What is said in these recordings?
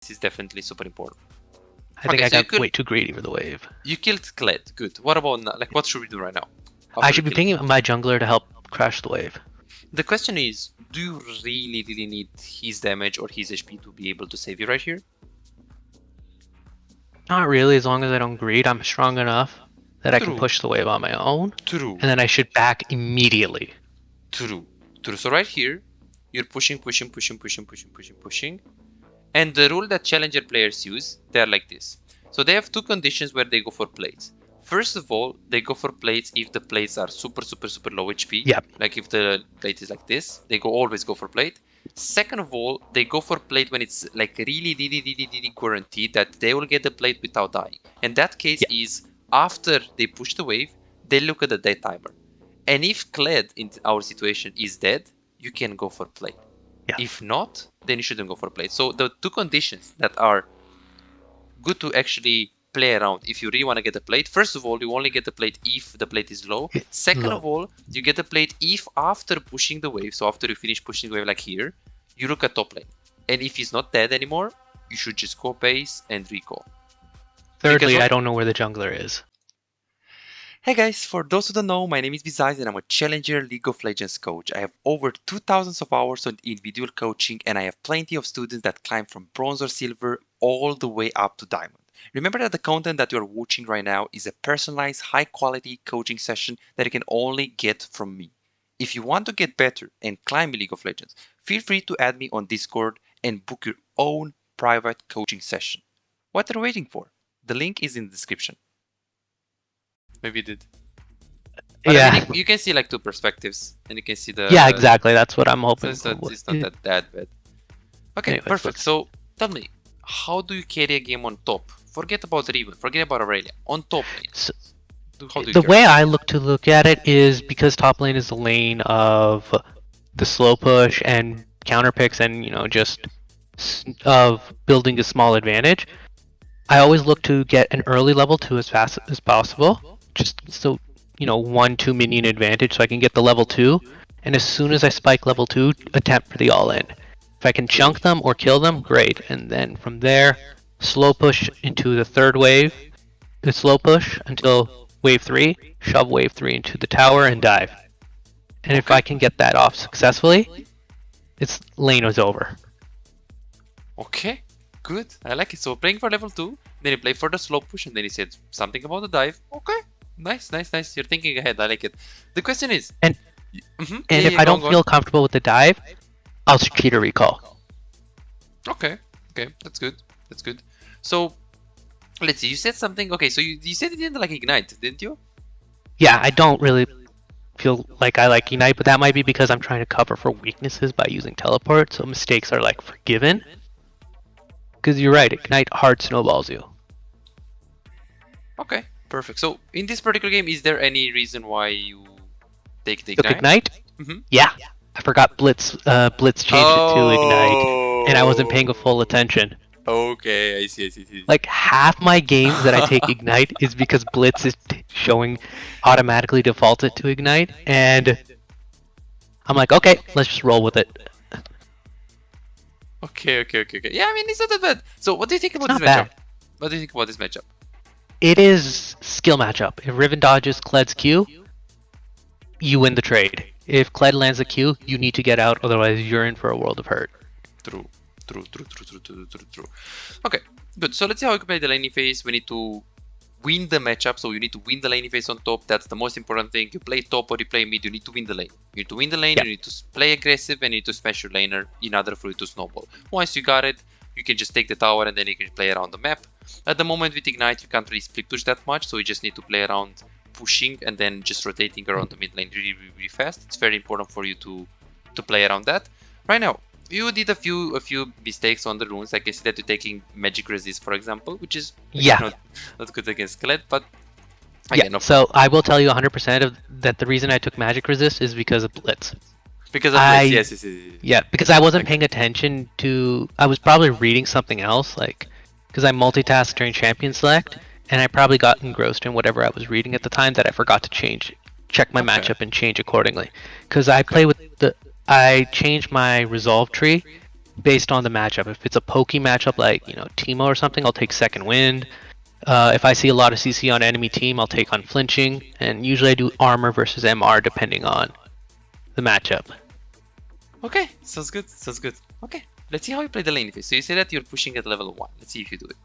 This is definitely super important. I think I got way too greedy for the wave. You killed Kled. Good. What about now? Like, what should we do right now? I should be pinging my jungler to help crash the wave. The question is, do you really need his damage or his HP to be able to save you right here? Not really, as long as I don't greed. I'm strong enough that I can push the wave on my own. True. And then I should back immediately. True. So right here, you're pushing. And the rule that Challenger players use, they're like this. So they have two conditions where they go for plates. First of all, they go for plates if the plates are super low HP. Yep. Like if the plate is like this, they always go for plate. Second of all, they go for plate when it's like really guaranteed that they will get the plate without dying. And that case is after they push the wave, they look at the death timer. And if Kled in our situation is dead, you can go for plate. Yeah. If not, then you shouldn't go for plate. So the two conditions that are good to actually play around if you really want to get the plate. First of all, you only get the plate if the plate is low. Second of all, you get the plate if after pushing the wave, so after you finish pushing the wave like here, you look at top lane. And if he's not dead anymore, you should just go base and recall. Thirdly, I don't know where the jungler is. Hey guys, for those who don't know, my name is Bizyze and I'm a Challenger League of Legends coach. I have over 2,000 of hours on individual coaching and I have plenty of students that climb from bronze or silver all the way up to diamond. Remember that the content that you're watching right now is a personalized, high-quality coaching session that you can only get from me. If you want to get better and climb League of Legends, feel free to add me on Discord and book your own private coaching session. What are you waiting for? The link is in the description. Maybe you did. But yeah. I mean, you can see like two perspectives and you can see the... Yeah, exactly. That's what I'm hoping so it's not that bad. Okay, anyway, perfect. So tell me, how do you carry a game on top? Forget about Riven, forget about Aurelia. On top lane. So, the way I look at it is because top lane is the lane of the slow push and counter picks and, you know, just of building a small advantage. I always look to get an early level 2 as fast as possible. Just so, you know, 1-2 minion advantage so I can get the level 2. And as soon as I spike level 2, attempt for the all-in. If I can chunk them or kill them, great. And then from there, slow push into the third wave, the slow push until wave 3, shove wave 3 into the tower and dive. And if I can get that off successfully, its lane is over. Okay, good. I like it. So playing for level 2, then you play for the slow push, and then he said something about the dive. Okay, nice. You're thinking ahead. I like it. The question is... And if I don't feel comfortable with the dive, I'll cheat a recall. Okay, that's good. So, let's see, you said something, okay, so you said you didn't like Ignite, didn't you? Yeah, I don't really feel like I like Ignite, but that might be because I'm trying to cover for weaknesses by using Teleport, so mistakes are like forgiven. Because you're right, Ignite hard snowballs you. Okay, perfect. So, in this particular game, is there any reason why you take the Ignite? Ignite? Yeah, I forgot Blitz changed it to Ignite, and I wasn't paying full attention. Okay, I see. Like half my games that I take Ignite is because Blitz is showing automatically defaulted to Ignite, and I'm like, okay, let's just roll with it. Okay. Yeah, I mean, it's not that bad. So what do you think about this matchup? What do you think about this matchup? It is skill matchup. If Riven dodges Kled's Q, you win the trade. If Kled lands a Q, you need to get out, otherwise you're in for a world of hurt. True. Okay, good. So let's see how we can play the laning phase. We need to win the matchup, so you need to win the laning phase on top. That's the most important thing. You play top or you play mid, you need to win the lane. You need to win the lane, you need to play aggressive, and you need to smash your laner in order for you to snowball. Once you got it, you can just take the tower and then you can play around the map. At the moment with Ignite, you can't really split push that much, so you just need to play around pushing and then just rotating around the mid lane really fast. It's very important for you to play around that. Right now, you did a few mistakes on the runes. I can see that you're taking magic resist, for example, which is not good against Kled, but again, so I will tell you 100% that the reason I took magic resist is because of Blitz. Because of Blitz, yes. Yeah, because I wasn't paying attention to... I was probably reading something else, like... Because I multitasked during champion select, and I probably got engrossed in whatever I was reading at the time that I forgot to check my matchup and change accordingly. Because I play with the... I changed my resolve tree based on the matchup. If it's a pokey matchup like, Teemo or something, I'll take second wind. If I see a lot of CC on enemy team, I'll take unflinching. And usually I do armor versus MR depending on the matchup. Okay, sounds good. Sounds good. Okay, let's see how you play the lane phase. So you say that you're pushing at level 1. Let's see if you do it.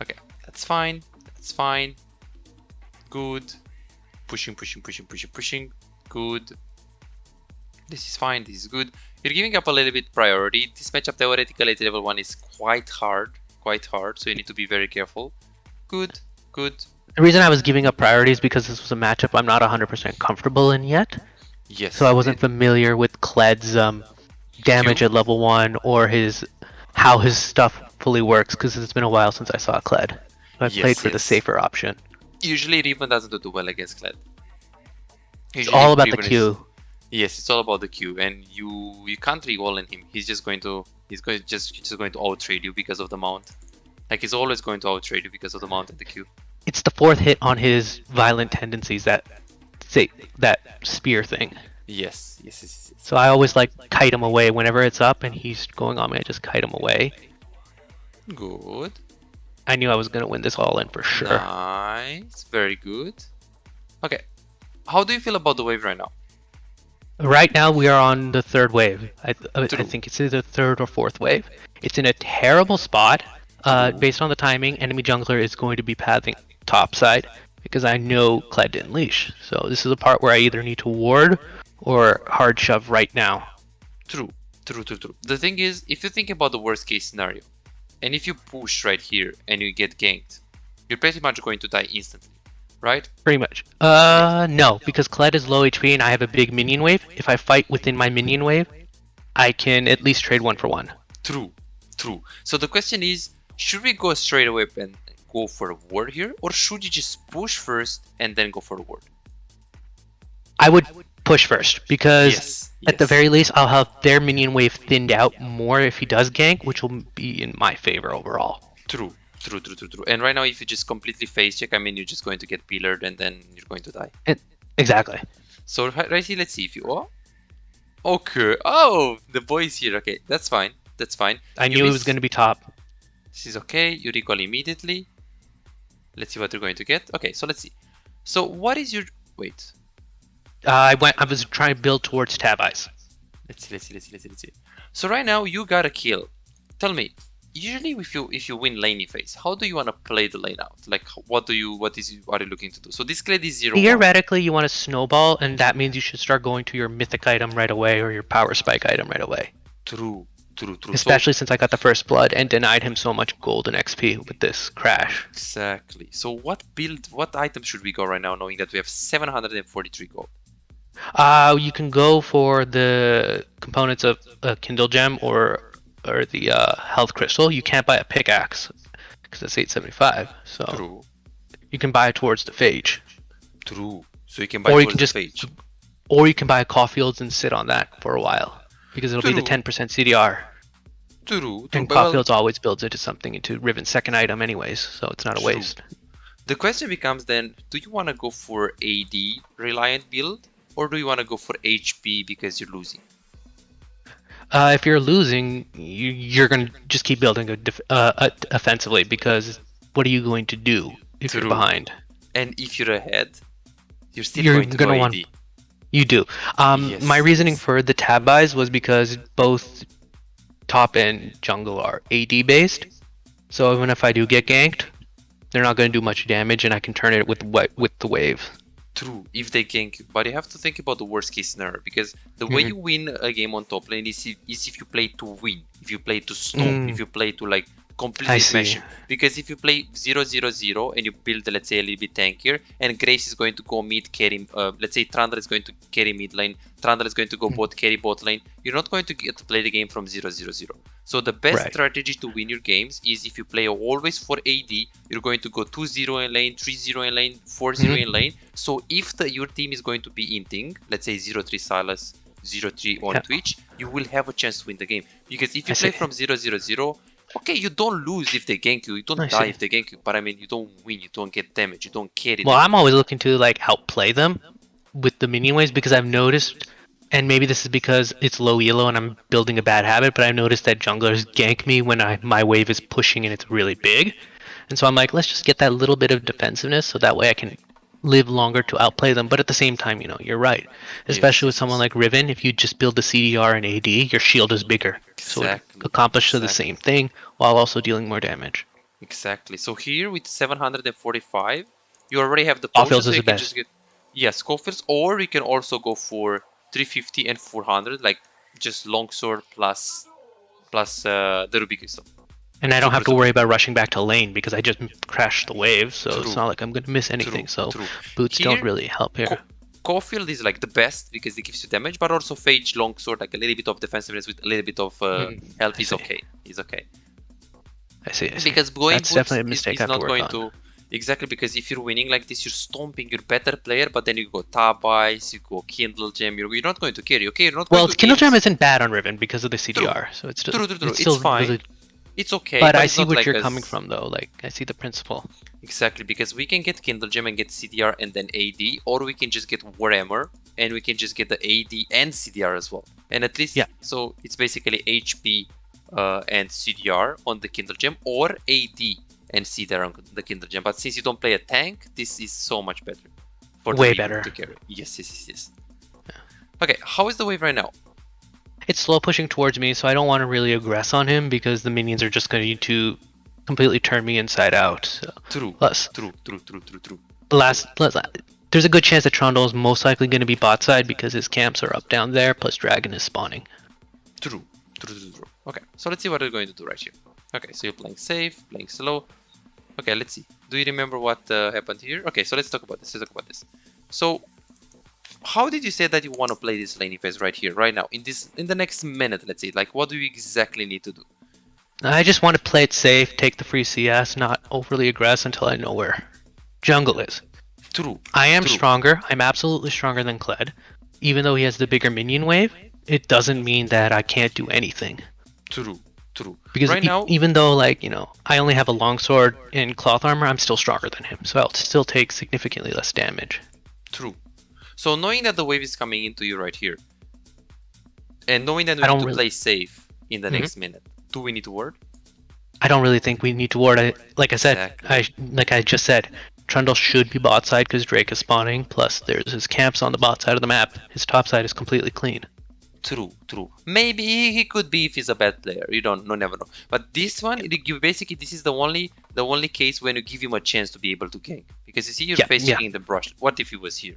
Okay, that's fine. That's fine. Good. Pushing, pushing, pushing, pushing, pushing. Good. This is fine. This is good. You're giving up a little bit priority. This matchup theoretically at level 1 is quite hard. Quite hard. So you need to be very careful. Good. Good. The reason I was giving up priority is because this was a matchup I'm not 100% comfortable in yet. Yes. So I wasn't familiar with Kled's damage at level 1 or how his stuff fully works, because it's been a while since I saw Kled. So I played for the safer option. Usually Riven doesn't do well against Kled. It's all about the Q. Yes, it's all about the Q, and you can't re-wall in him. He's just going to out-trade you because of the mount. Like, he's always going to out-trade you because of the mount and the Q. It's the 4th hit on his violent tendencies, that spear thing. Yes. So I always kite him away whenever it's up and he's going on me. I just kite him away. Good. I knew I was gonna win this all in for sure. Nice, very good. Okay, how do you feel about the wave right now? Right now we are on the 3rd wave. I think it's either 3rd or 4th wave. It's in a terrible spot. Based on the timing, enemy jungler is going to be pathing top side because I know Kled didn't leash. So this is a part where I either need to ward or hard shove right now. True. The thing is, if you think about the worst case scenario, and if you push right here and you get ganked, you're pretty much going to die instantly, right? Pretty much. No, because Kled is low HP and I have a big minion wave. If I fight within my minion wave, I can at least trade 1 for 1. True. So the question is, should we go straight away and go for a ward here, or should you just push first and then go for a ward? I would push first, because at the very least I'll have their minion wave thinned out more if he does gank, which will be in my favor overall. True. And right now, if you just completely face check, I mean, you're just going to get pillared and then you're going to die. Exactly. So right here, let's see if you... Oh! Okay. Oh! The boy is here. Okay, that's fine. I knew it was going to be top. This is okay. You recall immediately. Let's see what you're going to get. Okay, so let's see. So what is your... Wait. I was trying to build towards Tab Eyes. Let's see. So right now you got a kill. Tell me, usually if you win laney phase, how do you want to play the lane out? Like, what are you looking to do? So this Kled is 0-1. Theoretically, you want to snowball, and that means you should start going to your mythic item right away or your power spike item right away. True. Especially since I got the first blood and denied him so much gold and XP with this crash. Exactly. So what item should we go right now, knowing that we have 743 gold? You can go for the components of Kindle Gem or the Health Crystal. You can't buy a pickaxe because it's 875. So True. You can buy it towards the Phage. True. So you can buy towards the Phage. Or you can buy Caulfields and sit on that for a while because it'll be the 10% CDR. True. And Caulfields always builds into something, into Riven's second item anyways, so it's not a waste. The question becomes then, do you want to go for AD reliant build, or do you want to go for HP because you're losing? If you're losing, you're going to just keep building offensively, because what are you going to do if you're behind? And if you're ahead, you're still going to go AD. You do. My reasoning for the tab buys was because both top and jungle are AD based, so even if I do get ganked, they're not going to do much damage, and I can turn it with the wave. True, if they gank you, but you have to think about the worst case scenario, because the way you win a game on top lane is if you play to win, if you play to stomp, if you play to like completely smash him. Because if you play 0-0-0 and you build, let's say, a little bit tankier, and Graves is going to go mid carry, let's say Trundle is going to carry mid lane, Trundle is going to go carry bot lane, you're not going to get to play the game from 0-0-0. So the best strategy to win your games is if you play always for AD, you're going to go 2-0 in lane, 3-0 in lane, 4-0 in lane. So if your team is going to be inting, let's say 0-3 Silas, 0-3 on Twitch, you will have a chance to win the game. Because if you play from 0-0-0, okay, you don't lose if they gank you, you don't die if they gank you, but I mean, you don't win, you don't get damage, you don't carry. Well, I'm always looking to like outplay them with the minion waves, because I've noticed and maybe this is because it's low elo and I'm building a bad habit, but I've noticed that junglers gank me when my wave is pushing and it's really big. And so I'm like, let's just get that little bit of defensiveness so that way I can live longer to outplay them. But at the same time, you're right. Especially with someone like Riven, if you just build the CDR and AD, your shield is bigger. So it accomplishes the same thing while also dealing more damage. Exactly. So here with 745, you already have the potion, so you can just get... Yes, Schofields, or you can also go for 350 and 400, like just longsword plus the Ruby Crystal. And I don't have to worry about rushing back to lane because I just crashed the wave, so it's not like I'm going to miss anything. So boots don't really help here. Caulfield is like the best because it gives you damage, but also Phage Longsword, like a little bit of defensiveness with a little bit of health is okay. Is okay. I see. Because going That's definitely a mistake is not going to... Exactly, because if you're winning like this, you're stomping your better player, but then you go Tab Ice, you go Kindle Gem, you're not going to carry, okay? You're not going to Kindle Gem isn't bad on Riven because of the CDR, so it's still... It's fine. Really... It's okay. But I see what you're coming from, though. Like, I see the principle. Exactly, because we can get Kindle Gem and get CDR and then AD, or we can just get Warhammer, and we can just get the AD and CDR as well. And at least, so it's basically HP and CDR on the Kindle Gem, or AD and CDR on the Kindle Gem. But since you don't play a tank, this is so much better. Way better. To carry. Yes. Yeah. Okay, how is the wave right now? It's slow pushing towards me, so I don't want to really aggress on him because the minions are just going to completely turn me inside out. So. True. There's a good chance that Trundle is most likely going to be bot side because his camps are up down there, plus Dragon is spawning. True. Okay, so let's see what we're going to do right here. Okay, so you're playing safe, playing slow. Okay, let's see. Do you remember what happened here? Okay, so let's talk about this. So, how did you say that you want to play this laning phase right here, right now, in the next minute? Let's see. Like, what do you exactly need to do? I just want to play it safe, take the free CS, not overly aggress until I know where jungle is. True. I am stronger. I'm absolutely stronger than Kled. Even though he has the bigger minion wave, it doesn't mean that I can't do anything. True. Because right now, even though, like, I only have a longsword and cloth armor, I'm still stronger than him. So I'll still take significantly less damage. True. So knowing that the wave is coming into you right here, and knowing that we need to play safe in the next minute, do we need to ward? I don't really think we need to ward. Like I said, I just said, Trundle should be bot side because Drake is spawning. Plus, there's his camps on the bot side of the map. His top side is completely clean. True. Maybe he could be if he's a bad player. You never know. But this one, basically, this is the only case when you give him a chance to be able to gank. Because you see your face checking in the brush. What if he was here?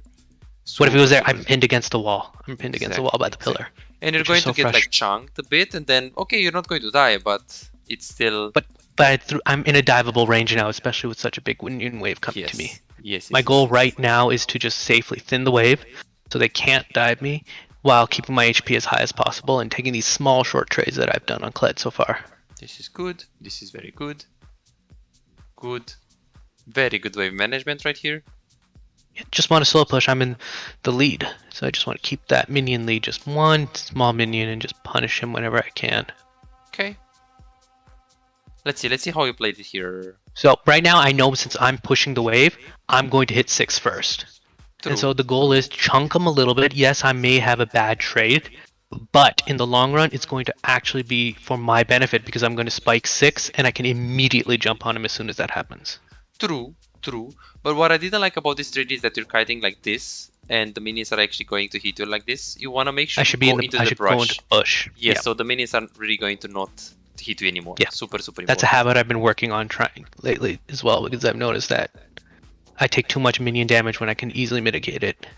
So what if he was there? I'm pinned against the wall. I'm pinned against the wall by the pillar. And you're going to get like chunked a bit, and then okay, you're not going to die, but it's still. But I'm in a diveable range now, especially with such a big minion wave coming to me. Yes. My goal right now is to just safely thin the wave, so they can't dive me, while keeping my HP as high as possible and taking these small short trades that I've done on Kled so far. This is good. This is very good. Very good wave management right here. Just want to slow push. I'm in the lead, so I just want to keep that minion lead, just one small minion, and just punish him whenever I can. Okay. Let's see how you played it here. So right now, I know since I'm pushing the wave, I'm going to hit 6 first. And so the goal is chunk him a little bit. Yes, I may have a bad trade, but in the long run, it's going to actually be for my benefit because I'm going to spike 6, and I can immediately jump on him as soon as that happens. True. But what I didn't like about this trade is that you're kiting like this, and the minions are actually going to hit you like this. You want to make sure you go into the brush. Yes, so the minions aren't really going to not hit you anymore. Yeah. Super important. That's a habit I've been working on trying lately as well, because I've noticed that I take too much minion damage when I can easily mitigate it.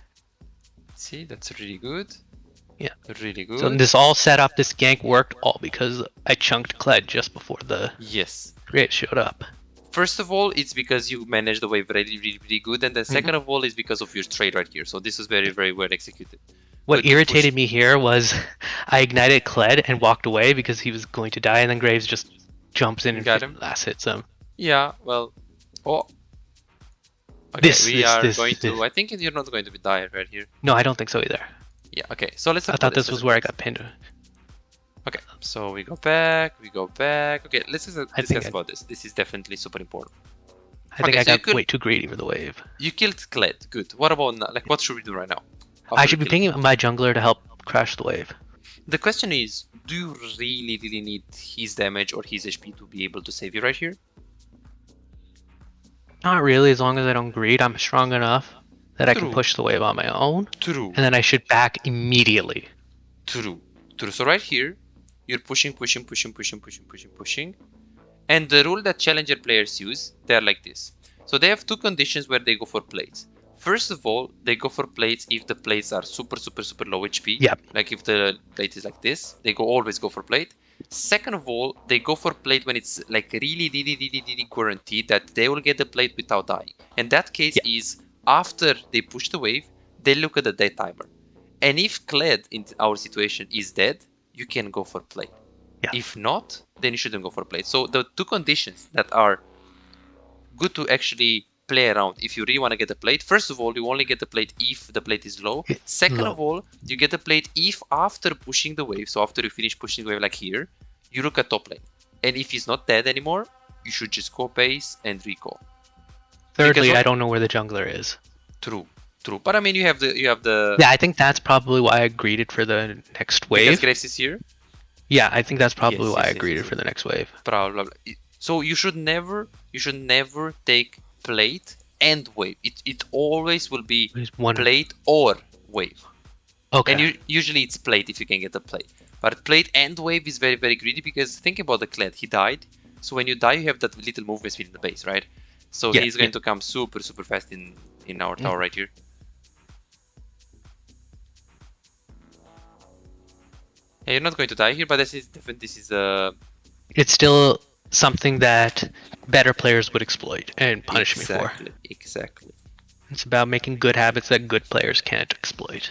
See, that's really good. Yeah. Really good. So this all set up, this gank worked all because I chunked Kled just before the Great showed up. First of all, it's because you managed the wave really good, and then second of all is because of your trade right here. So this is very, very well executed. What irritated me here was I ignited Kled and walked away because he was going to die, and then Graves just jumps in and got him. Last hits him. Yeah, well, okay, I think you're not going to be dying right here. No, I don't think so either. Yeah, okay, so let's. I thought this was where I got pinned. Okay, so we go back. Okay, let's discuss about this. This is definitely super important. I think I got way too greedy for the wave. You killed Kled. Good. What about now? Like, what should we do right now? I should be pinging my jungler to help crash the wave. The question is, do you really need his damage or his HP to be able to save you right here? Not really, as long as I don't greed. I'm strong enough that I can True. push the wave on my own. True. And then I should back immediately. True. So right here, you're pushing. And the rule that Challenger players use, they're like this. So they have two conditions where they go for plates. First of all, they go for plates if the plates are super low HP. Yep. Like if the plate is like this, they always go for plate. Second of all, they go for plate when it's like really guaranteed that they will get the plate without dying. And that case is after they push the wave, they look at the death timer. And if Kled in our situation is dead, you can go for plate. Yeah. If not, then you shouldn't go for plate. So the two conditions that are good to actually play around if you really want to get the plate. First of all, you only get the plate if the plate is low. Second of all, you get the plate if after pushing the wave, so after you finish pushing the wave like here, you look at top lane. And if he's not dead anymore, you should just go base and recall. Thirdly, I don't know where the jungler is. True. But I mean, you have the. Yeah, I think that's probably why I greeted for the next wave. Because Graves is here. Yeah, I think that's probably why I greeted for the next wave. Probably. So you should never take plate and wave. It always will be plate or wave. Okay. And usually it's plate if you can get the plate. But plate and wave is very greedy because think about the Kled. He died. So when you die, you have that little movement speed in the base, right? So he's going to come super fast in our tower right here. Yeah, you're not going to die here, but this is It's still something that better players would exploit and punish me for. Exactly. It's about making good habits that good players can't exploit.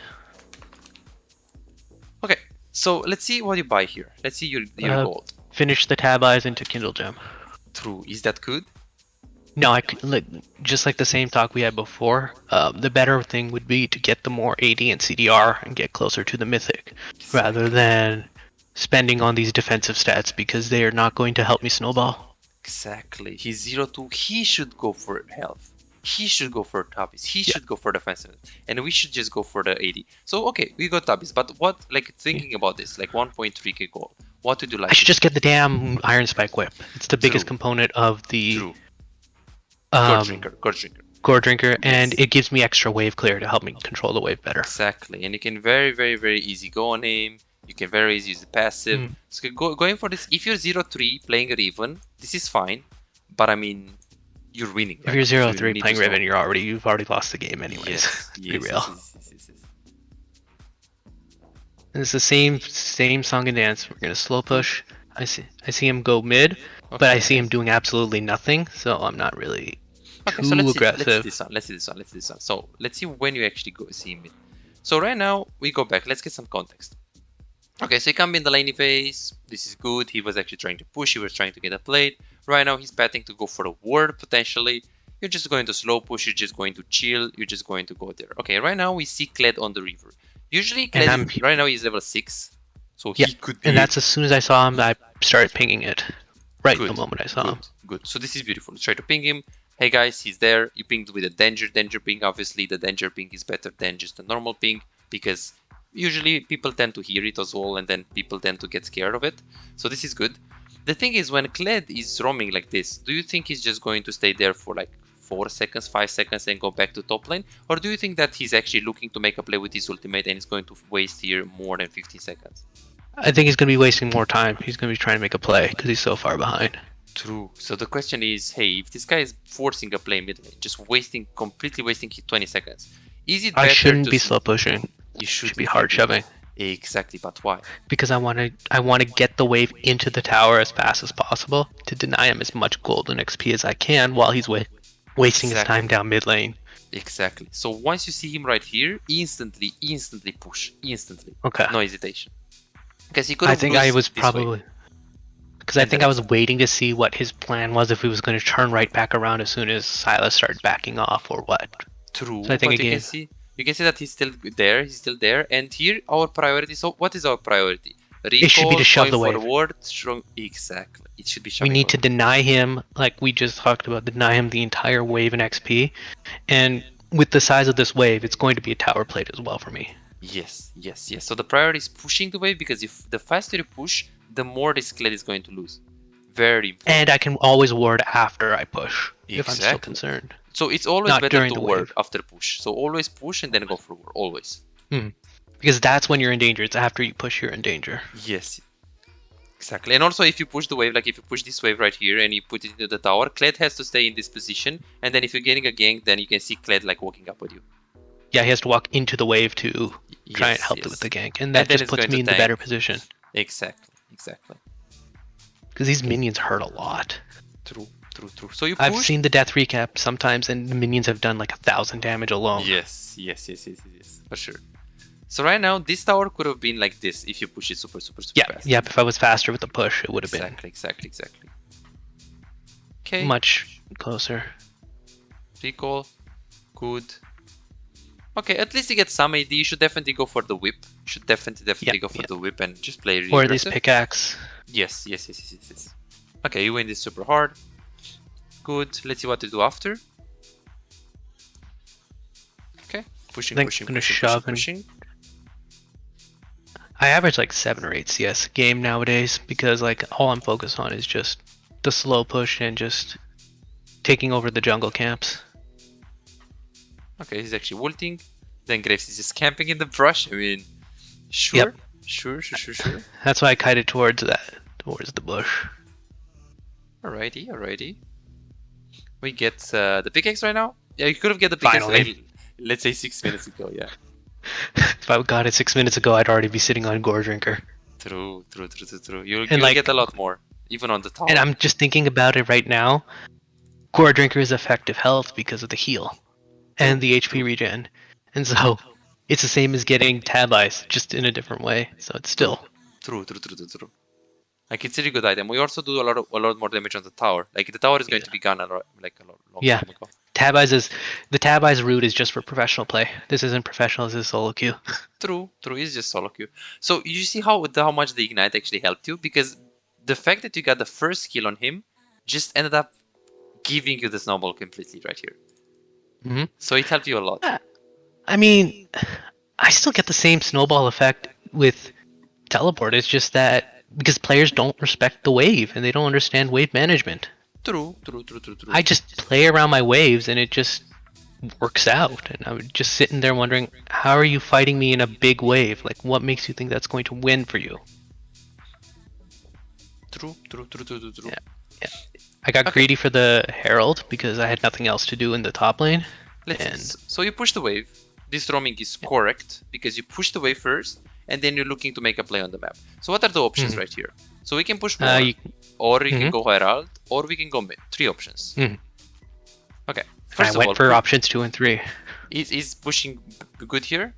Okay, so let's see what you buy here. Let's see your gold. Finish the tab eyes into Kindle Gem. True. Is that good? No, just like the same talk we had before, the better thing would be to get the more AD and CDR and get closer to the Mythic, rather than spending on these defensive stats because they are not going to help me snowball. Exactly. He's 0-2. He should go for health. He should go for Tabis. He should go for defensive. And we should just go for the AD. So, okay, we got Tabis. But what, thinking about this, 1.3k gold, what would you like? I should just get the damn Iron Spike Whip. It's the biggest component of the... Gore Drinker, and it gives me extra wave clear to help me control the wave better. Exactly, and you can very easy go on him. You can very easy use the passive. So going for this, if you're 0-3 playing Riven, this is fine. But I mean, you're winning. Right? If you're 0-3 playing Riven, you've already lost the game anyways. Yes, be real. Yes. And it's the same song and dance. We're gonna slow push. I see him go mid, but I see him doing absolutely nothing, so I'm not really too aggressive. Let's see this one. So let's see when you actually see him mid. So right now we go back. Let's get some context. Okay, so he come in the laning phase. This is good. He was actually trying to push. He was trying to get a plate. Right now he's betting to go for a ward potentially. You're just going to slow push. You're just going to chill. You're just going to go there. Okay, right now we see Kled on the river. Usually Kled right now he's level 6. So he could be... And that's as soon as I saw him, I started pinging it. Right the moment I saw him. Good. So this is beautiful. Let's try to ping him. Hey guys, he's there. You pinged with a danger ping. Obviously, the danger ping is better than just a normal ping because usually people tend to hear it as well and then people tend to get scared of it. So this is good. The thing is, when Kled is roaming like this, do you think he's just going to stay there for 4 seconds, 5 seconds and go back to top lane? Or do you think that he's actually looking to make a play with his ultimate and he's going to waste here more than 15 seconds? I think he's going to be wasting more time. He's going to be trying to make a play because he's so far behind. True. So the question is, hey, if this guy is forcing a play mid lane, just completely wasting 20 seconds, is it better I shouldn't be slow pushing. You should be hard shoving. Exactly, but why? Because I want to get the wave into the tower as fast as possible to deny him as much gold and XP as I can while he's wasting his time down mid lane. Exactly. So once you see him right here, instantly push. Instantly. Okay. No hesitation. Because he could. I think I was probably. Because I think I was waiting to see what his plan was, if he was going to turn right back around as soon as Silas started backing off or what. True. So I think you can see that he's still there. And here our priority. So what is our priority? Recall, it should be to shove the wave. Forward, strong. Exactly. It should be shoving. We need to deny him, like we just talked about, deny him the entire wave in XP. And with the size of this wave, it's going to be a tower plate as well for me. Yes, yes, yes. So the priority is pushing the wave, because if the faster you push, the more this Kled is going to lose. Very important. And I can always ward after I push if I'm still Exactly. concerned. So it's always Not better during to the ward wave. after push. So always push and then go for ward. Always. Because that's when you're in danger. It's after you push you're in danger. Yes. Exactly. And also if you push the wave, like if you push this wave right here and you put it into the tower, Kled has to stay in this position. And then if you're getting a gank, then you can see Kled like walking up with you. Yeah, he has to walk into the wave to try and help with the gank. And that just puts me in the better position. Exactly. Exactly. Because these minions hurt a lot. True. True, true. So you push. I've seen the death recap sometimes, and the minions have done like 1,000 damage alone. Yes, yes, yes, yes, yes, for sure. So right now, this tower could have been like this if you push it super, super, super fast. Yeah, if I was faster with the push, it would have been. Exactly. Okay. Much closer. Recall. Good. Okay, at least you get some AD. You should definitely go for the whip. You should definitely go for the whip and just play really or at least aggressive. pickaxe. Yes. Okay, you win this super hard. Good. Let's see what to do after. Okay, pushing. I average like 7 or 8 CS game nowadays because like all I'm focused on is just the slow push and just taking over the jungle camps. Okay, he's actually ulting. Then Graves is just camping in the brush. I mean, sure. Yep. Sure. That's why I kited towards the bush. Alrighty. We get the pickaxe right now. Yeah, you could have get the pickaxe like, let's say 6 minutes ago. Yeah. If I got it 6 minutes ago, I'd already be sitting on Gore Drinker. True. You'll get a lot more, even on the top. And I'm just thinking about it right now. Gore Drinker is effective health because of the heal and the HP regen. And so it's the same as getting Tab Ice, just in a different way. So it's still true. Like it's a really good item. We also do a lot more damage on the tower. Like the tower is going to be gone a long time ago. Tab Ice route is just for professional play. This isn't professional. This is solo queue. True. It's just solo queue. So you see how much the ignite actually helped you, because the fact that you got the first kill on him just ended up giving you the snowball completely right here. Mm-hmm. So it helped you a lot. I mean, I still get the same snowball effect with teleport. It's just that because players don't respect the wave and they don't understand wave management. True. I just play around my waves and it just works out. And I'm just sitting there wondering, how are you fighting me in a big wave? Like, what makes you think that's going to win for you? True. Yeah. I got greedy for the Herald because I had nothing else to do in the top lane. So you push the wave. This roaming is correct because you push the wave first and then you're looking to make a play on the map. So what are the options right here? So we can push more, or we can go Herald, or we can go mid. 3 options. Okay. First I went for options 2 and 3. Is pushing good here?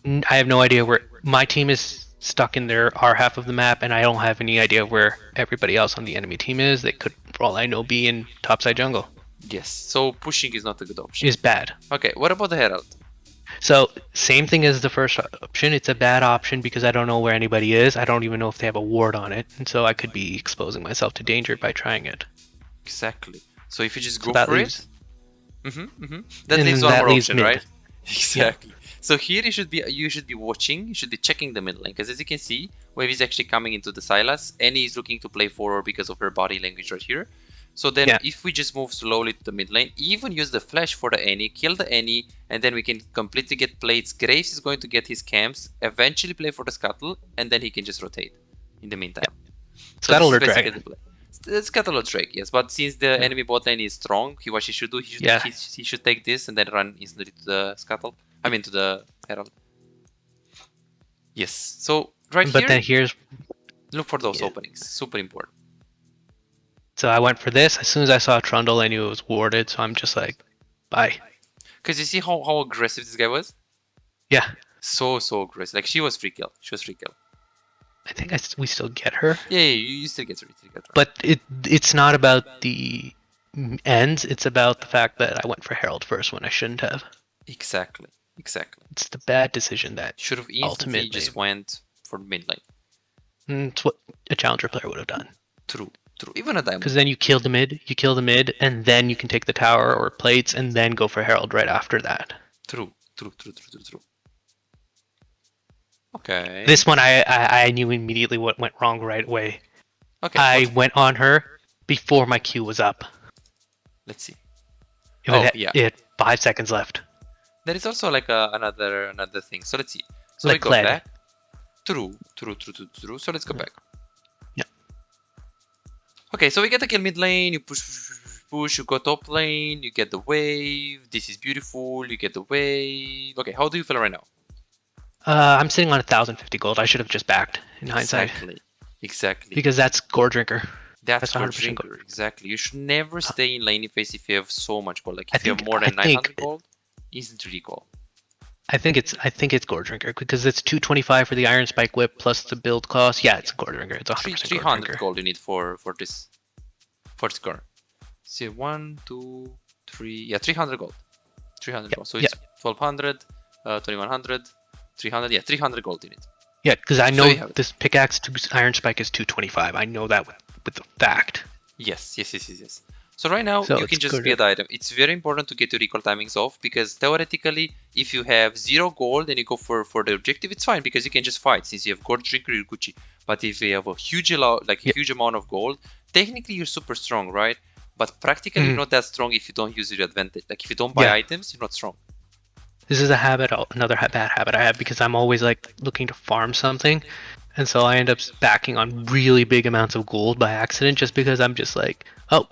I have no idea where my team is stuck in our half of the map, and I don't have any idea where everybody else on the enemy team is. They could, for all I know, be in topside jungle. Yes. So pushing is not a good option. It's bad. Okay. What about the Herald? So same thing as the first option. It's a bad option because I don't know where anybody is. I don't even know if they have a ward on it, and so I could be exposing myself to danger by trying it. Exactly. So if you just go for it, that leaves one more option, mid. Right? Exactly. Yeah. So here you should be watching. You should be checking the mid lane, because as you can see, Wave is actually coming into the Sylas. Annie is looking to play forward because of her body language right here. So then if we just move slowly to the mid lane, even use the flash for the Annie, kill the Annie, and then we can completely get plates. Graves is going to get his camps, eventually play for the Scuttle, and then he can just rotate in the meantime. So Scuttle or Dragon? Scuttle or Drake, yes. But since the enemy bot lane is strong, what he should do, he should take this and then run instantly to the Scuttle. I mean to the Herald. Yes. So but then here's... Look for those openings. Super important. So I went for this. As soon as I saw Trundle, I knew it was warded. So I'm just like, bye. Because you see how aggressive this guy was? Yeah. So aggressive. Like, she was free kill. I think we still get her. Yeah, you still get her. But it's not about the ends. It's about the fact that I went for Herald first when I shouldn't have. Exactly. It's the bad decision that should have instantly just went for mid lane. It's what a Challenger player would have done. True. Even a diamond. Because then you kill the mid, and then you can take the tower or plates, and then go for Herald right after that. True. Okay. This one, I knew immediately what went wrong right away. Okay. I went on her before my Q was up. Let's see. It had 5 seconds left. There is also like another thing. So let's see. So like we go Kled. back. True. So let's go back. Yeah. Okay, so we get the kill mid lane. You push. You go top lane. You get the wave. This is beautiful. You get the wave. Okay, how do you feel right now? I'm sitting on 1,050 gold. I should have just backed in hindsight. Exactly. Because that's Gore Drinker. That's Gore Drinker. Exactly. You should never stay in lane phase if you have so much gold. Like if you have more than 900 gold, instant recall. I think it's Gore Drinker because it's 225 for the Iron Spike Whip plus the build cost. Yeah, it's Gore Drinker. It's 100% 300 gold you need for this core. See, 1, 2, 3. Yeah, 300 gold. 300 gold. So it's 1200, 2100, 300. Yeah, 300 gold you need. Yeah, because I know this pickaxe to Iron Spike is 225. I know that with the fact. Yes. So right now you can just get the item. It's very important to get your recall timings off because theoretically, if you have 0 gold and you go for the objective, it's fine because you can just fight since you have Gore Drinker, you're Gucci. But if you have a huge amount of gold, technically you're super strong, right? But practically you're not that strong if you don't use your advantage. Like if you don't buy items, you're not strong. This is another bad habit I have because I'm always like looking to farm something, and so I end up backing on really big amounts of gold by accident just because I'm just like, oh,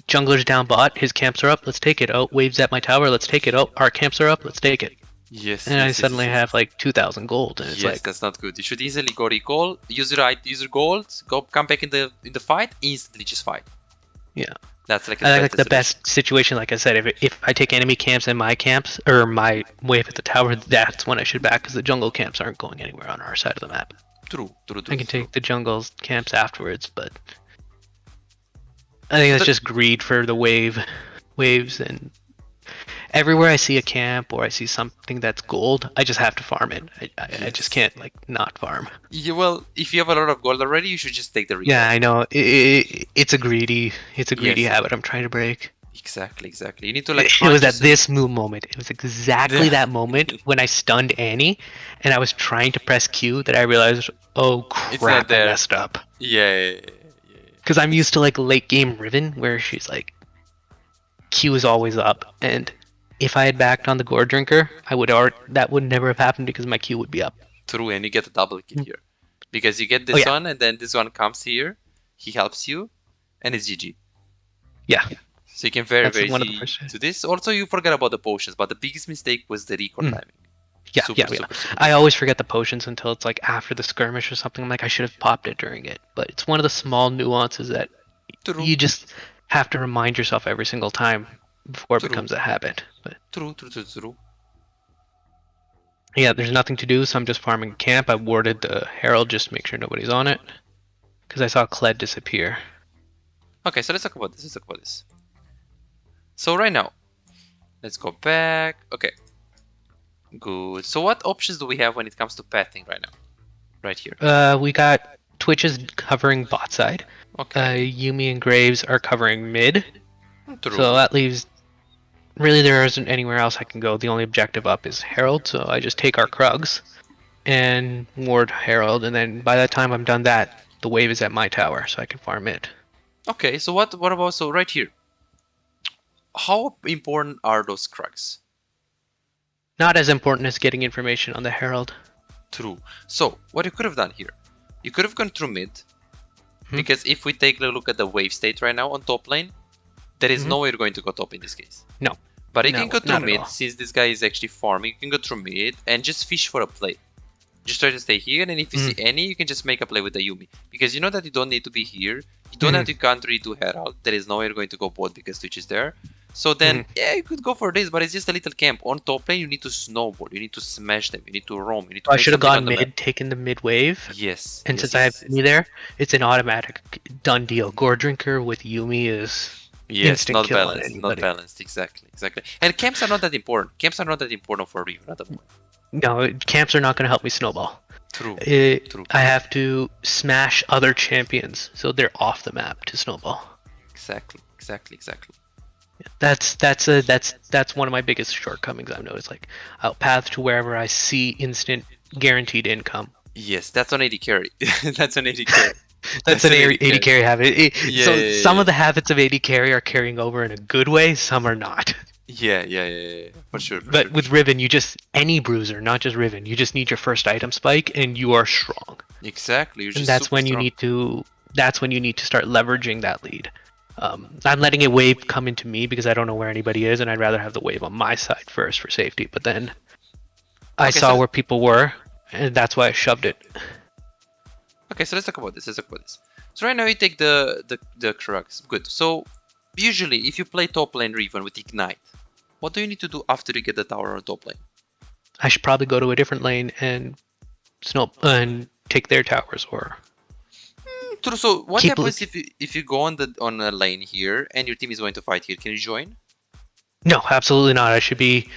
jungler's down bot, his camps are up, let's take it. Oh, waves at my tower, let's take it. Oh, our camps are up, let's take it. Yes. And I suddenly have like 2,000 gold, and it's like that's not good. You should easily go recall, use your gold, come back in the fight, instantly just fight. Yeah. That's like the best situation. Like I said, if I take enemy camps and my camps or my wave at the tower, that's when I should back because the jungle camps aren't going anywhere on our side of the map. True. I can take the jungle's camps afterwards, but I think that's just greed for the waves, and everywhere I see a camp or I see something that's gold, I just have to farm it. I just can't like not farm. Yeah, well, if you have a lot of gold already, you should just take the recall. Yeah, I know. It's a greedy habit I'm trying to break. Exactly. You need to like. It was at this moment. It was exactly that moment when I stunned Annie, and I was trying to press Q that I realized, oh crap, I messed up. Yeah. Because I'm used to like late game Riven, where she's like, Q is always up, and if I had backed on the Gore Drinker, that would never have happened because my Q would be up. True, and you get a double kill here. Because you get this one, and then this one comes here, he helps you, and it's GG. Yeah. So you can very easy do this. Also, you forget about the potions, but the biggest mistake was the recall timing. Yeah. I always forget the potions until it's like after the skirmish or something. I'm like, I should have popped it during it. But it's one of the small nuances that you just have to remind yourself every single time before it becomes a habit. But True. Yeah, there's nothing to do, so I'm just farming camp. I warded the Herald just to make sure nobody's on it. Because I saw Kled disappear. Okay, so let's talk about this. So right now, let's go back. Okay. Good. So what options do we have when it comes to pathing right now? Right here. We got Twitch is covering bot side. Okay. Yuumi and Graves are covering mid. True. So that leaves... Really, there isn't anywhere else I can go. The only objective up is Herald, so I just take our Krugs and ward Herald, and then by the time I'm done that, the wave is at my tower, so I can farm it. Okay, so what about, so right here, how important are those Krugs? Not as important as getting information on the Herald. True. So, what you could have done here, you could have gone through mid, because if we take a look at the wave state right now on top lane, there is no way you're going to go top in this case. No. But you can go through mid, since this guy is actually farming, you can go through mid and just fish for a play. Just try to stay here, and if you see any, you can just make a play with the Yuumi. Because you know that you don't need to be here, you don't have to country to Herald, there is no way you're going to go bot because Twitch is there. So then, yeah, you could go for this, but it's just a little camp. On top lane, you need to snowball, you need to smash them, you need to roam, you need to I should have gone mid, taken the mid wave. Yes. And since I have me there, it's an automatic done deal. Gore Drinker with Yuumi is... Yes, not balanced, exactly. And camps are not that important. Camps are not that important for Riven at the moment. No, camps are not going to help me snowball. True. I have to smash other champions, so they're off the map to snowball. Exactly. That's one of my biggest shortcomings I've noticed. Like, I'll path to wherever I see instant guaranteed income. Yes, that's on AD carry. That's on AD carry. That's an AD carry habit. Yeah, Some of the habits of AD carry are carrying over in a good way, some are not. Yeah. For sure. But with Riven, you just, any bruiser, not just Riven, you just need your first item spike and you are strong. Exactly. And that's when you need to start leveraging that lead. I'm letting a wave come into me because I don't know where anybody is, and I'd rather have the wave on my side first for safety. But then I saw where people were, and that's why I shoved it. Okay, so let's talk about this. So right now you take the Crux. Good. So usually if you play top lane Riven with Ignite, what do you need to do after you get the tower on top lane? I should probably go to a different lane and take their towers or. True. So what happens if you go on a lane here and your team is going to fight here? Can you join? No, absolutely not. I should be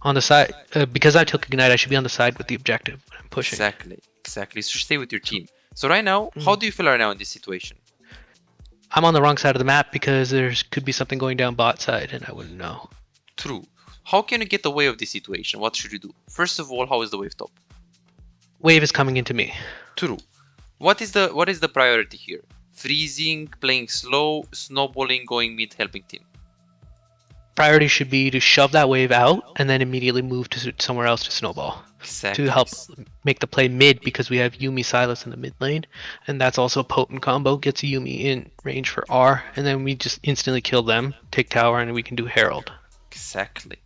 on the side because I took Ignite. I should be on the side with the objective when I'm pushing. Exactly. So stay with your team. So right now, how do you feel right now in this situation? I'm on the wrong side of the map because there could be something going down bot side and I wouldn't know. True. How can you get away of this situation? What should you do? First of all, how is the wave top? Wave is coming into me. True. What is the priority here? Freezing, playing slow, snowballing, going mid, helping team. Priority should be to shove that wave out and then immediately move to somewhere else to snowball. Exactly. To help make the play mid because we have Yuumi Sylas in the mid lane, and that's also a potent combo. Gets Yuumi in range for R, and then we just instantly kill them, take tower, and we can do Herald. Exactly.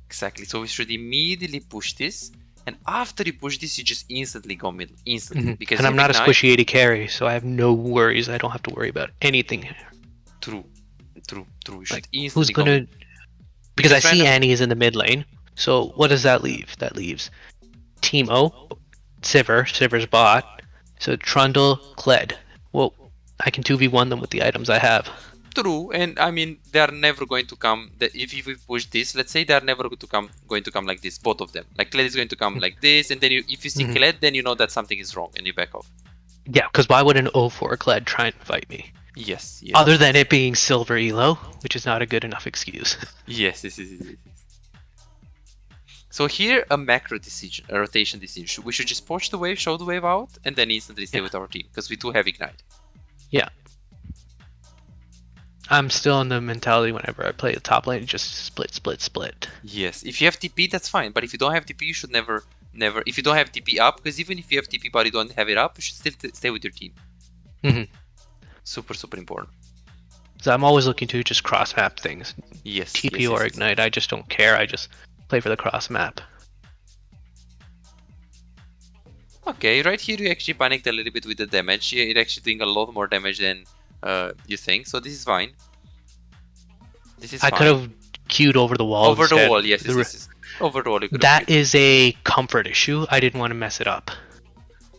So we should immediately push this. And after you push this, you just instantly go middle. Instantly. Because and I'm not a squishy AD carry, so I have no worries. I don't have to worry about anything here. True. You should instantly who's gonna... Because I see Annie is in the mid lane. So what does that leave? That leaves Teemo, Siver's bot. So Trundle, Kled. Well, I can 2v1 them with the items I have. True, and I mean they are never going to come. If we push this, let's say they are never going to come like this. Both of them, like Kled is going to come like this, and then if you see Kled, then you know that something is wrong, and you back off. Yeah, because why would an 0-4 Kled try and fight me? Yes. Other than it being silver elo, which is not a good enough excuse. Yes. So here a macro decision, a rotation decision. We should just push the wave, show the wave out, and then instantly stay with our team because we do have Ignite. Yeah. I'm still in the mentality whenever I play the top lane, just split. Yes, if you have TP, that's fine. But if you don't have TP, you should never. If you don't have TP up, because even if you have TP but you don't have it up, you should still stay with your team. Super important. So I'm always looking to just cross map things. Yes. TP or Ignite, I just don't care. I just play for the cross map. Okay, right here you actually panicked a little bit with the damage. You're actually doing a lot more damage than you think, so this is fine. I could have queued over the wall. Over the wall, yes. Over the wall. That is a comfort issue. I didn't want to mess it up.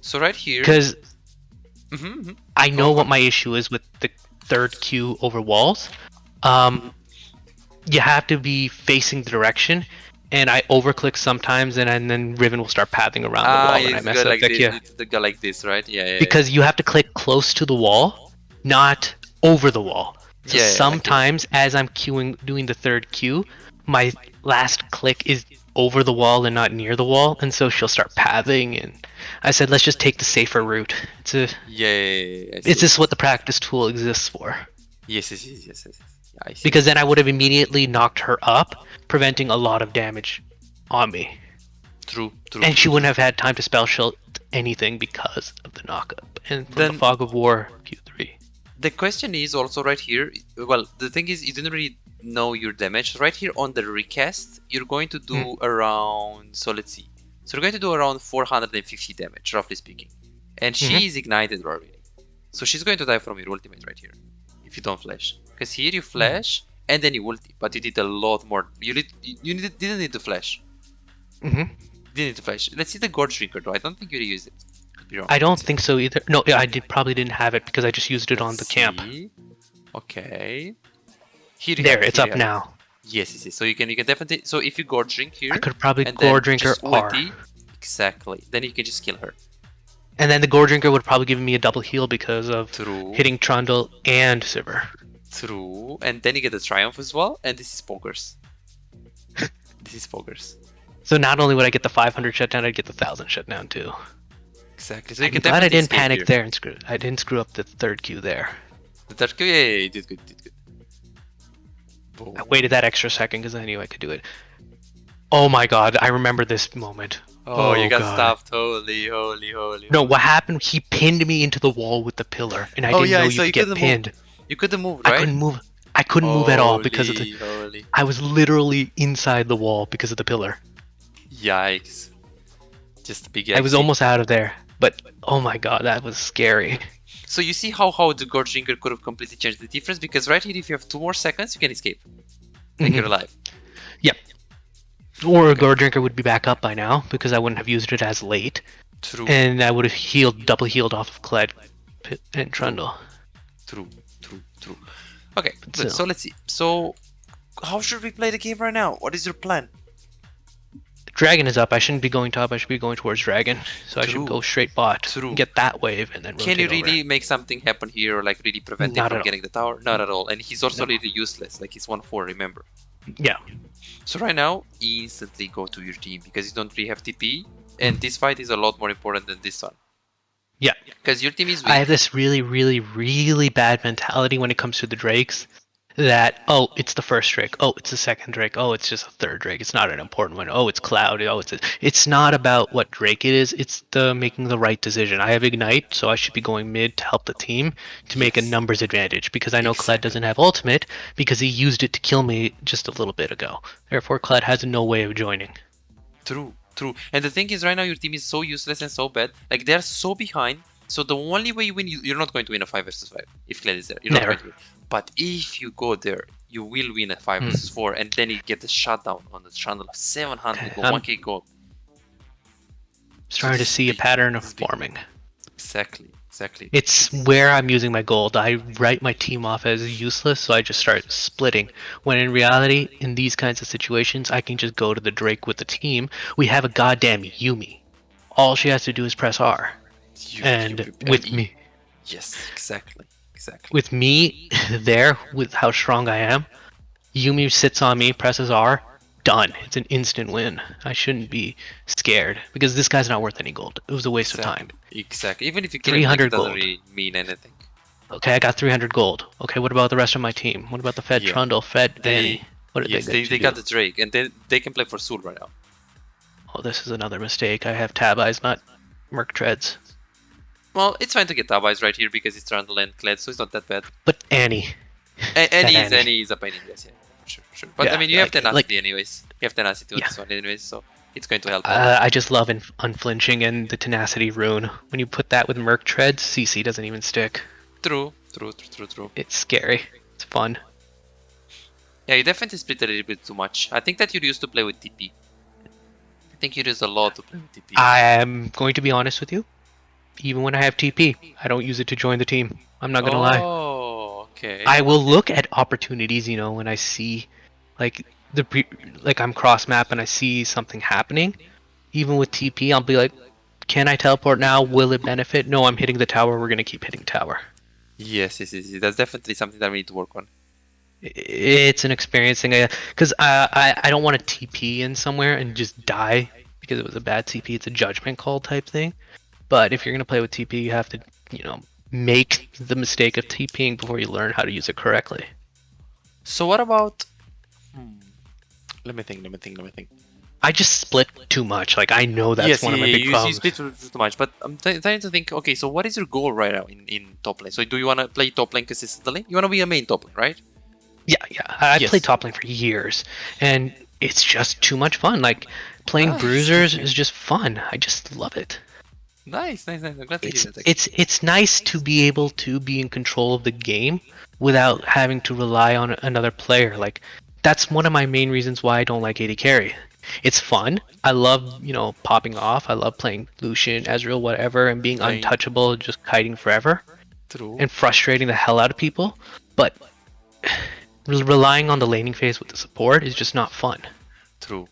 So right here, because I know what my issue is with the third Q over walls. You have to be facing the direction, and I overclick sometimes, and then Riven will start pathing around the wall, and I mess up. The guy like this, right? Yeah. Because you have to click close to the wall, not over the wall. So sometimes, as I'm doing the third Q, my last click is over the wall and not near the wall, and so she'll start pathing, and I said, let's just take the safer route. It's just what the practice tool exists for. Yes. I see. Because then I would have immediately knocked her up, preventing a lot of damage on me. True. And she wouldn't have had time to spell shield anything because of the knockup. And from the Fog of War Q3. The question is also right here, well, the thing is you didn't really know your damage. Right here on the recast, you're going to do around, so let's see. So you're going to do around 450 damage, roughly speaking. And she is ignited already. So she's going to die from your ultimate right here, if you don't flash. Because here you flash, and then you ulti, but you did a lot more. You didn't need to flash. Didn't need to flash. Let's see the Gorge Drinker though. I don't think you used it. Could be wrong. I don't think so either. No, I probably didn't have it because I just used it on the camp. Okay. It's up now. Yes. So you can definitely. So if you Gorge Drink here, I could probably Gorge Drinker R. Exactly. Then you can just kill her. And then the Gore Drinker would probably give me a double heal because of hitting Trundle and Sivir. True. And then you get the Triumph as well. And this is Pokers. So not only would I get the 500 shutdown, I'd get the 1000 shutdown too. Exactly. So you I'm can glad I definitely didn't escape panic here. there and I didn't screw up the third Q there. The third Q, yeah, you did good, did good. Boom. I waited that extra second because I knew I could do it. Oh my god, I remember this moment. Oh, you got god. stopped. Holy, holy, holy. No, what happened? He pinned me into the wall with the pillar, and I didn't know you could get pinned. You couldn't move, right? I couldn't move. I couldn't move at all because of the. Holy. I was literally inside the wall because of the pillar. Yikes. Just a big I was almost out of there, but oh my god, that was scary. So you see how the Gorge Drinker could have completely changed the difference, because right here, if you have 2 more seconds, you can escape. Like you're alive. Yep. Or a Gorge Drinker would be back up by now because I wouldn't have used it as late. True. And I would have double healed off of Kled and Trundle. True. Okay, good. So let's see. So, how should we play the game right now? What is your plan? Dragon is up. I shouldn't be going top. I should be going towards Dragon. So I should go straight bot. Get that wave and then rotate Can you really over. make something happen here, or like really prevent him from getting the tower? Not at all. And he's also really useless. Like he's 1-4, remember? Yeah. So right now, instantly go to your team because you don't really have TP. And this fight is a lot more important than this one. Yeah. Because your team is weak. I have this really, really, really bad mentality when it comes to the Drakes. That, oh, it's the first Drake. Oh, it's the second Drake. Oh, it's just a third Drake. It's not an important one. Oh, it's Cloud. Oh, it's not about what Drake it is. It's the making the right decision. I have Ignite, so I should be going mid to help the team to make a numbers advantage because I know Kled doesn't have ultimate because he used it to kill me just a little bit ago. Therefore, Kled has no way of joining. True. And the thing is, right now your team is so useless and so bad. Like they're so behind. So the only way you win, you're not going to win a 5 versus 5 if Kled is there. You're not going to win. But if you go there, you will win a 5 versus 4, and then you get the shutdown on the channel of 700 gold, 1k gold. Starting to see a pattern of forming. Exactly. It's where I'm using my gold. I write my team off as useless, so I just start splitting. When in reality, in these kinds of situations, I can just go to the Drake with the team. We have a goddamn Yuumi. All she has to do is press R. With me. Yes, exactly. With me there, with how strong I am, Yuumi sits on me, presses R, done. It's an instant win. I shouldn't be scared because this guy's not worth any gold. It was a waste of time. Exactly. Even if you kill him, it doesn't really mean anything. Okay, I got 300 gold. Okay, what about the rest of my team? What about the Fed Trundle, Fed Danny? What did they got the Drake, and they can play for Soul right now. Oh, this is another mistake. I have Tab Eyes, not Merc Treads. Well, it's fine to get Tab Eyes right here because it's Trundle and Kled, so it's not that bad. But Annie. Annie is a pain in the ass, yeah. Sure. But I mean, you have tenacity anyways. You have tenacity on this one anyways, so it's going to help. I just love unflinching and the tenacity rune. When you put that with Merc Treads, CC doesn't even stick. True. It's scary. It's fun. Yeah, you definitely split a little bit too much. I think that you used to play with TP. I think you used a lot to play with TP. I am going to be honest with you. Even when I have TP, I don't use it to join the team. I'm not gonna lie. Oh, okay. I will look at opportunities, when I see, like I'm cross map and I see something happening. Even with TP, I'll be like, can I teleport now? Will it benefit? No, I'm hitting the tower. We're gonna keep hitting tower. Yes. That's definitely something that we need to work on. It's an experience thing, because I don't want to TP in somewhere and just die because it was a bad TP. It's a judgment call type thing. But if you're going to play with TP, you have to, make the mistake of TPing before you learn how to use it correctly. So what about... Let me think. I just split too much. Like, I know that's one of my big problems. You split too much. But I'm trying to think, okay, so what is your goal right now in top lane? So do you want to play top lane consistently? You want to be a main top lane, right? Yeah. I played top lane for years. And it's just too much fun. Like, playing bruisers is just fun. I just love it. Nice. I'm glad to hear that. It's nice to be able to be in control of the game without having to rely on another player. Like, that's one of my main reasons why I don't like AD carry. It's fun. I love, popping off. I love playing Lucian, Ezreal, whatever, and being untouchable, just kiting forever. True. And frustrating the hell out of people. But relying on the laning phase with the support is just not fun. True.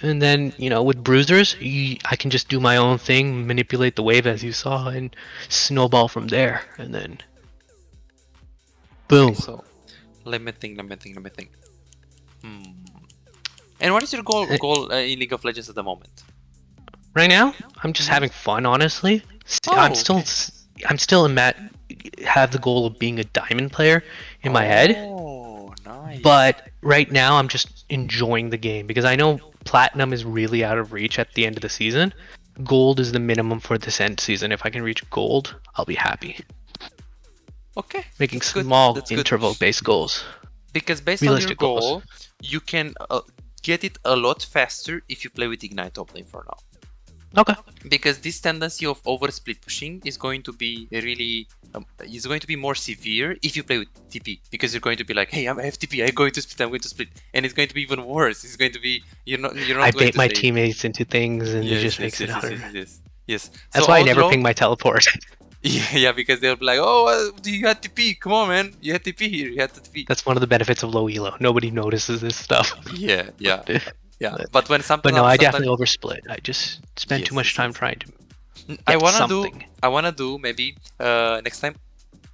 And then, with bruisers, I can just do my own thing, manipulate the wave as you saw, and snowball from there. And then, boom. Okay, so, let me think. And what is your goal in League of Legends at the moment? Right now, I'm just having fun, honestly. I'm still in that, have the goal of being a diamond player in my head. Oh, nice. But right now, I'm just enjoying the game because I know platinum is really out of reach at the end of the season. Gold is the minimum for this end season. If I can reach gold, I'll be happy. Okay. Making small That's interval-based goals. Because based Realistic on your goal, goals. you can get it a lot faster if you play with Ignite top lane for now. Okay. Because this tendency of over split pushing is going to be really is going to be more severe if you play with TP, because you're going to be like, hey, I have TP, I'm going to split, and it's going to be even worse. It's going to be you're not I going bait to my say, teammates into things, and it just makes it harder. Yes. That's So why I never ping my teleport. Yeah, because they'll be like, oh, you had TP, come on, man, you had TP here, you had TP. That's one of the benefits of low elo. Nobody notices this stuff. Yeah. But when something, I definitely oversplit. I just spend too much time trying to. I wanna do maybe next time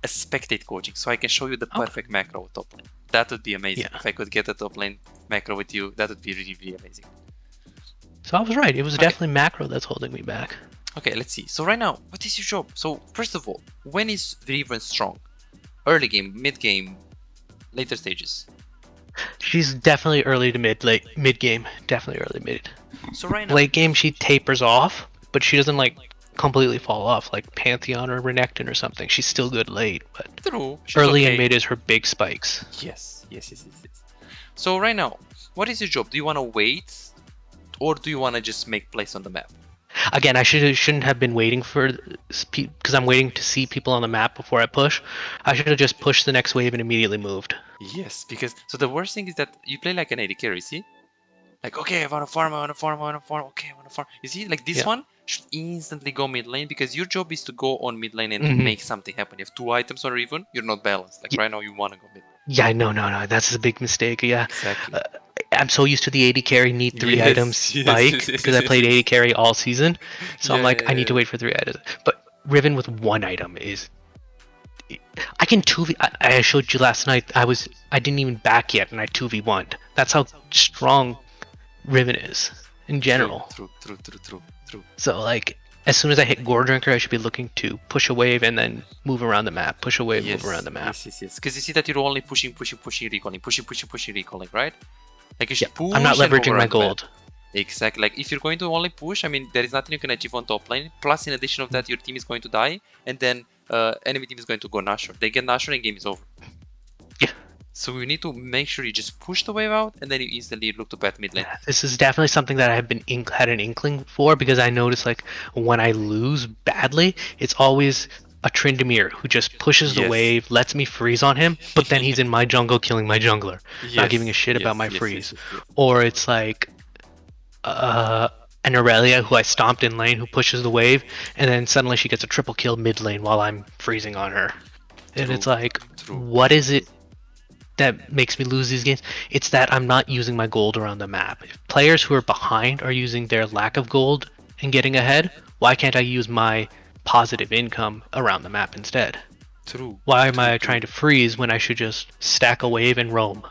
a spectate coaching, so I can show you the perfect macro top lane. That would be amazing. If I could get a top lane macro with you, that would be really, really amazing. So I was right. It was definitely macro that's holding me back. Okay, let's see. So right now, what is your job? So first of all, when is Riven strong? Early game, mid game, later stages? She's definitely early to mid game. Definitely early mid. So right now, late game she tapers off, but she doesn't like completely fall off like Pantheon or Renekton or something. She's still good late, but early and mid is her big spikes. Yes. So right now, what is your job? Do you want to wait, or do you want to just make plays on the map? Again, I shouldn't have been waiting for, because I'm waiting to see people on the map before I push. I should have just pushed the next wave and immediately moved. Yes, because so the worst thing is that you play like an AD carry, see? Like, okay, I want to farm, okay, I want to farm. You see, like this one should instantly go mid lane, because your job is to go on mid lane and make something happen. You have 2 items on Riven, you're not balanced. Like right now, you want to go mid. Yeah, no, that's a big mistake. Yeah, exactly. I'm so used to the AD carry need 3 items spike because I played AD carry all season. So I'm like, I need to wait for 3 items. But Riven with 1 item is, I can 2v. I showed you last night. I didn't even back yet, and I 2v1'd. That's how strong Riven is in general. True. So like, as soon as I hit Gore Drinker, I should be looking to push a wave and then move around the map. Push a wave, move around the map. Yes. Because you see that you're only pushing, recalling, pushing, recalling, right? Like you should push. I'm not leveraging my gold. Exactly. Like if you're going to only push, I mean, there is nothing you can achieve on top lane. Plus, in addition of that, your team is going to die, and then enemy team is going to go Nashor. They get Nashor and game is over. Yeah. So you need to make sure you just push the wave out, and then you instantly look to bat mid lane. This is definitely something that I have had an inkling for, because I notice like when I lose badly, it's always a Tryndamere who just pushes the wave, lets me freeze on him, but then he's in my jungle killing my jungler, not giving a shit about my freeze. Or it's like an Aurelia who I stomped in lane who pushes the wave, and then suddenly she gets a triple kill mid lane while I'm freezing on her. And it's like, what is it that makes me lose these games? It's that I'm not using my gold around the map. If players who are behind are using their lack of gold and getting ahead, why can't I use my positive income around the map instead? Why am I trying to freeze when I should just stack a wave and roam?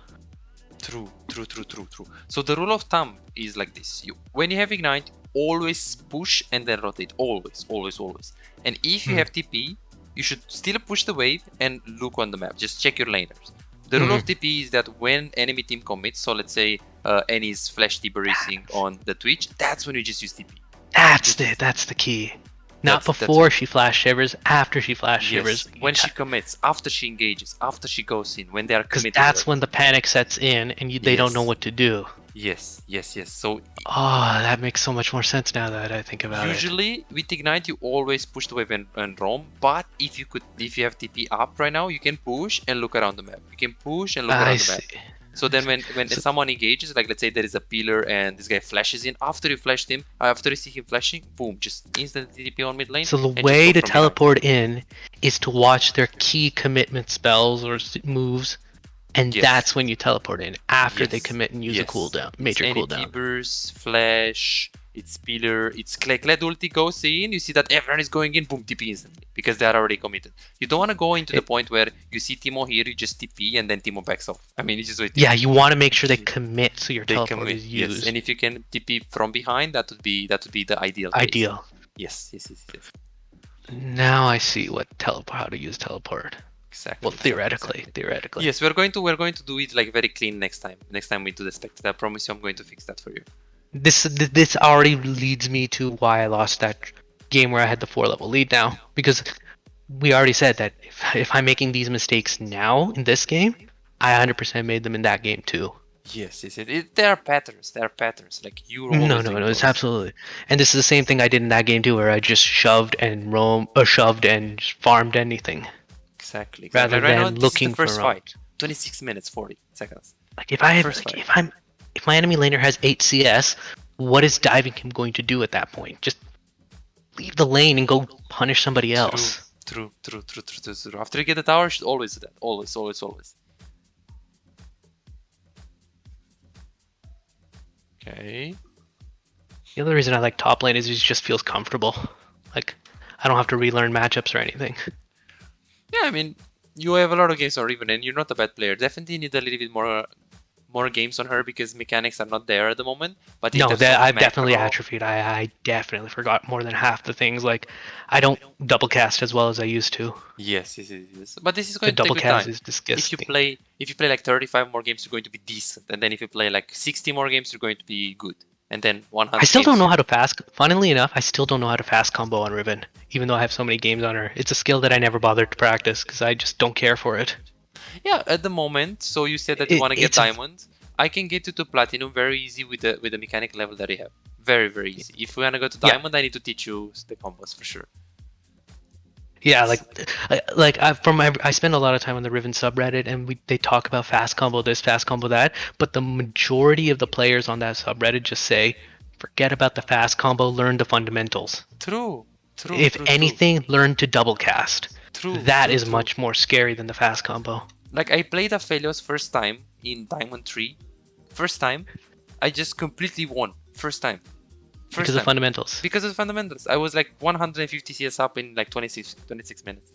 True. So the rule of thumb is like this: when you have Ignite, always push and then rotate. Always. And if you have TP, you should still push the wave and look on the map. Just check your laners. The rule of TP is that when enemy team commits, so let's say Annie's flash Tiberising on the Twitch, that's when you just use TP. That's the key. Not before she flash shivers, after she flash shivers. When she commits, after she engages, after she goes in, when they are committed. Because that's when the panic sets in and they don't know what to do. Yes. So. That makes so much more sense now that I think about it. Usually with Ignite, you always push the wave and roam. But if you have TP up right now, you can push and look around the map. So then when someone engages, like let's say there is a pillar and this guy flashes in, after you see him flashing, boom, just instantly TP on mid lane. So the way to teleport in is to watch their key commitment spells or moves, and that's when you teleport in, after they commit and use a cooldown, major cooldown. Tibers, flash, it's Pillar, it's Kled ulti goes in, you see that everyone is going in, boom, TP instantly, because they are already committed. You don't want to go into the point where you see Timo here, you just TP and then Timo backs off. I mean, it's just wait. Yeah, you want to make sure they commit so your teleport is used. Yes, and if you can TP from behind, that would be the ideal case. Ideal. Yes. Now I see how to use teleport. Exactly. Well, theoretically. Yes, we're going to do it like very clean next time. Next time we do the spectacle, I promise you, I'm going to fix that for you. This already leads me to why I lost that game where I had the 4-level lead now, because we already said that if I'm making these mistakes now in this game, I 100% made them in that game too. Yes. There are patterns. Like you. No, it's absolutely. And this is the same thing I did in that game too, where I just shoved and just farmed anything. Exactly. Rather right than now, looking this is the first for fight. 26 minutes, 40 seconds. Like if my enemy laner has 8 CS, what is diving him going to do at that point? Just leave the lane and go punish somebody else. True. After you get the tower, you should always do that. Always. Okay. The other reason I like top lane is it just feels comfortable. Like I don't have to relearn matchups or anything. Yeah, I mean, you have a lot of games on Riven and you're not a bad player. Definitely need a little bit more games on her because mechanics are not there at the moment. But no, I've definitely atrophied. I definitely forgot more than half the things. Like I don't double cast as well as I used to. Yes. But this is going to take double cast time. is disgusting. If you play like 35 more games, you're going to be decent, and then if you play like 60 more games, you're going to be good. And then 100. I still don't know how to fast. Funnily enough, I still don't know how to fast combo on Riven, even though I have so many games on her. It's a skill that I never bothered to practice because I just don't care for it. Yeah, at the moment. So you said that you want to get diamond. I can get you to platinum very easy with the mechanic level that I have. Very easy. If we want to go to diamond, I need to teach you the combos for sure. Yeah, I spend a lot of time on the Riven subreddit, and they talk about fast combo this, fast combo that, but the majority of the players on that subreddit just say, forget about the fast combo, learn the fundamentals. True. If anything, learn to double cast. That is much more scary than the fast combo. Like I played Aphelios first time in Diamond 3. First time, I just completely won. First time. Because of fundamentals. Because of fundamentals. I was like 150 CS up in like 26 minutes.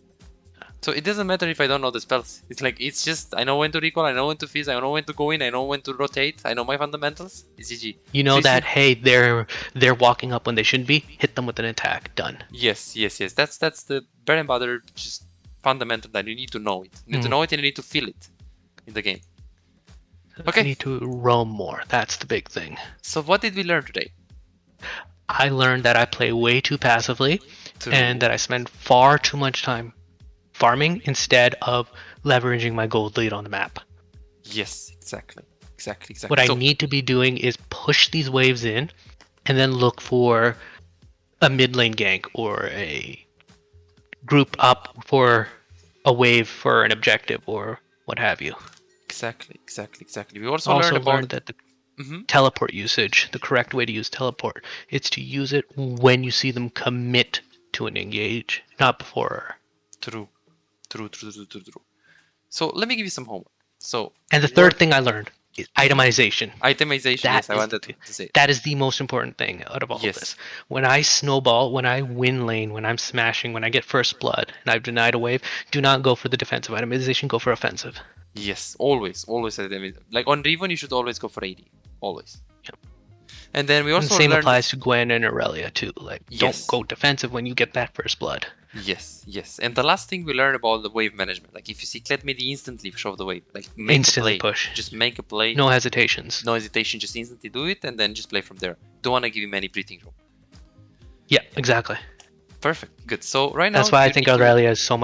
So it doesn't matter if I don't know the spells. It's like, it's just, I know when to recall, I know when to fizz, I know when to go in, I know when to rotate, I know my fundamentals. It's GG. You know that, hey, they're walking up when they shouldn't be, hit them with an attack, done. Yes. That's the bread and butter, just fundamental that you need to know it. You need to know it and you need to feel it in the game. Okay. You need to roam more. That's the big thing. So what did we learn today? I learned that I play way too passively and that I spend far too much time farming instead of leveraging my gold lead on the map. Yes, exactly. What I need to be doing is push these waves in and then look for a mid lane gank or a group up for a wave for an objective or what have you. Exactly. We also learned that the teleport usage, the correct way to use teleport, it's to use it when you see them commit to an engage, not before. True. So let me give you some homework. And the third thing I learned is itemization. Yes, I wanted to say. That is the most important thing out of all of this. When I snowball, when I win lane, when I'm smashing, when I get first blood, and I've denied a wave, do not go for the defensive itemization, go for offensive. Yes, always. Like on Riven, you should always go for AD. Always. Yep. And then we also the same applies to Gwen and Aurelia too. Like, don't go defensive when you get that first blood. Yes. And the last thing we learned about the wave management. Like, if you see Kled mid, instantly show the wave. Like, instantly a play. Push. Just make a play. No hesitations. Just instantly do it and then just play from there. Don't want to give him any breathing room. Yeah, exactly. Perfect. Good. So right now... That's why I think Aurelia is so much